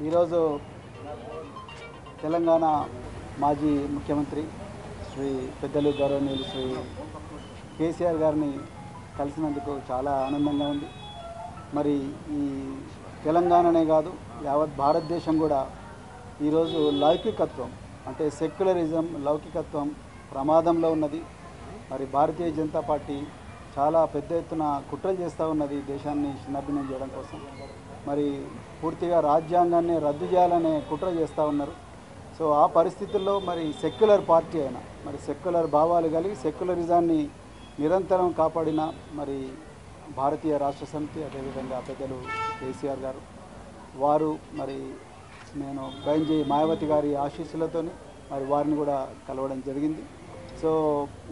ఈరోజు తెలంగాణ మాజీ ముఖ్యమంత్రి శ్రీ పెద్దలు గౌరవనీయులు శ్రీ కేసీఆర్ గారిని కలిసినందుకు చాలా ఆనందంగా ఉంది. మరి ఈ తెలంగాణనే కాదు యావత్ భారతదేశం కూడా ఈరోజు లౌకికత్వం అంటే సెక్యులరిజం లౌకికత్వం ప్రమాదంలో ఉన్నది. మరి భారతీయ జనతా పార్టీ చాలా పెద్ద ఎత్తున కుట్రలు చేస్తూ ఉన్నది దేశాన్ని చిన్నభిన్నం చేయడం కోసం. మరి పూర్తిగా రాజ్యాంగాన్ని రద్దు చేయాలనే కుట్ర చేస్తూ ఉన్నారు. సో ఆ పరిస్థితుల్లో మరి సెక్యులర్ పార్టీ అయినా మరి సెక్యులర్ భావాలు కలిగి సెక్యులరిజాన్ని నిరంతరం కాపాడిన మరి భారతీయ రాష్ట్ర సమితి అదేవిధంగా పెద్దలు కేసీఆర్ గారు వారు మరి నేను బైంజీ మాయావతి గారి ఆశీస్సులతో మరి వారిని కూడా కలవడం జరిగింది. సో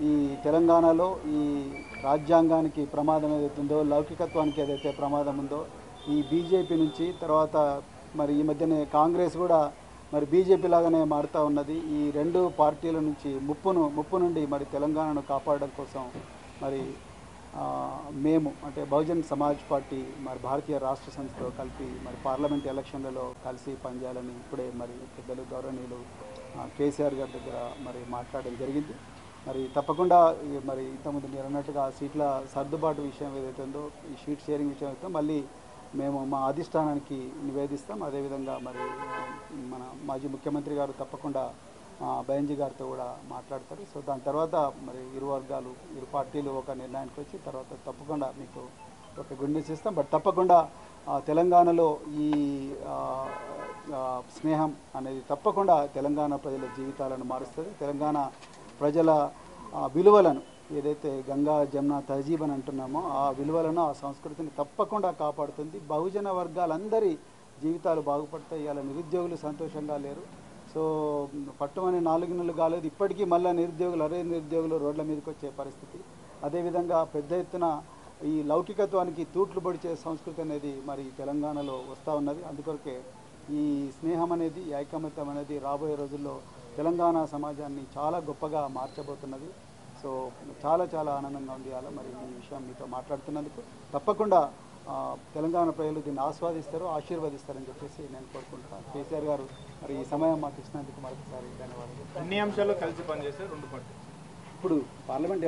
ఈ తెలంగాణలో ఈ రాజ్యాంగానికి ప్రమాదం ఏదైతే ఉందో లౌకికత్వానికి ఏదైతే ప్రమాదం ఉందో ఈ బీజేపీ నుంచి తర్వాత మరి ఈ మధ్యనే కాంగ్రెస్ కూడా మరి బీజేపీ లాగానే మారుతూ ఉన్నది. ఈ రెండు పార్టీల నుంచి ముప్పు నుండి మరి తెలంగాణను కాపాడడం కోసం మరి మేము అంటే బహుజన్ సమాజ్ పార్టీ మరి భారతీయ రాష్ట్ర సమితితో కలిపి మరి పార్లమెంట్ ఎలక్షన్లలో కలిసి పనిచేయాలని ఇప్పుడే మరి పెద్దలు గౌరవనీయులు కేసీఆర్ గారి దగ్గర మరి మాట్లాడడం జరిగింది. మరి తప్పకుండా మరి ఇంతకుముందు మీరు అన్నట్టుగా సీట్ల సర్దుబాటు విషయం ఏదైతే ఉందో ఈ షీట్ షేరింగ్ విషయం అయితే మళ్ళీ మేము మా అధిష్టానానికి నివేదిస్తాం. అదేవిధంగా మరి మన మాజీ ముఖ్యమంత్రి గారు తప్పకుండా బైంజీ గారితో కూడా మాట్లాడతారు. సో దాని తర్వాత మరి ఇరు వర్గాలు ఇరు పార్టీలు ఒక నిర్ణయానికి వచ్చి తర్వాత తప్పకుండా మీకు ఒక గుడ్ న్యూస్ ఇస్తాం. బట్ తప్పకుండా తెలంగాణలో ఈ స్నేహం అనేది తప్పకుండా తెలంగాణ ప్రజల జీవితాలను మారుస్తుంది. తెలంగాణ ప్రజల విలువలను ఏదైతే గంగా జమున తహజీబ్ అని అంటున్నామో ఆ విలువలను ఆ సంస్కృతిని తప్పకుండా కాపాడుతుంది. బహుజన వర్గాలందరి జీవితాలు బాగుపడతాయి. ఇలా నిరుద్యోగులు సంతోషంగా లేరు. సో పట్టుమని 4 నెలలు కాలేదు ఇప్పటికీ మళ్ళీ నిరుద్యోగులు రోడ్ల మీదకి వచ్చే పరిస్థితి. అదేవిధంగా పెద్ద ఎత్తున ఈ లౌకికత్వానికి తూట్లు పొడిచే సంస్కృతి అనేది మరి తెలంగాణలో వస్తూ ఉన్నది. అందుకొరకే ఈ స్నేహం అనేది ఈ ఐకమత్యం అనేది రాబోయే రోజుల్లో తెలంగాణ సమాజాన్ని చాలా గొప్పగా మార్చబోతున్నది. సో చాలా చాలా ఆనందంగా ఉంది అలా మరి ఈ విషయం మీతో మాట్లాడుతున్నందుకు. తప్పకుండా తెలంగాణ ప్రజలు దీన్ని ఆస్వాదిస్తారు ఆశీర్వదిస్తారని చెప్పేసి నేను కోరుకుంటున్నాను. కేసీఆర్ గారు మరి ఈ సమయం మాకు ఇచ్చినందుకు మరొకసారి ధన్యవాదాలు. అన్ని అంశాలు కలిసి పనిచేస్తే రెండు పార్టీలు ఇప్పుడు పార్లమెంట్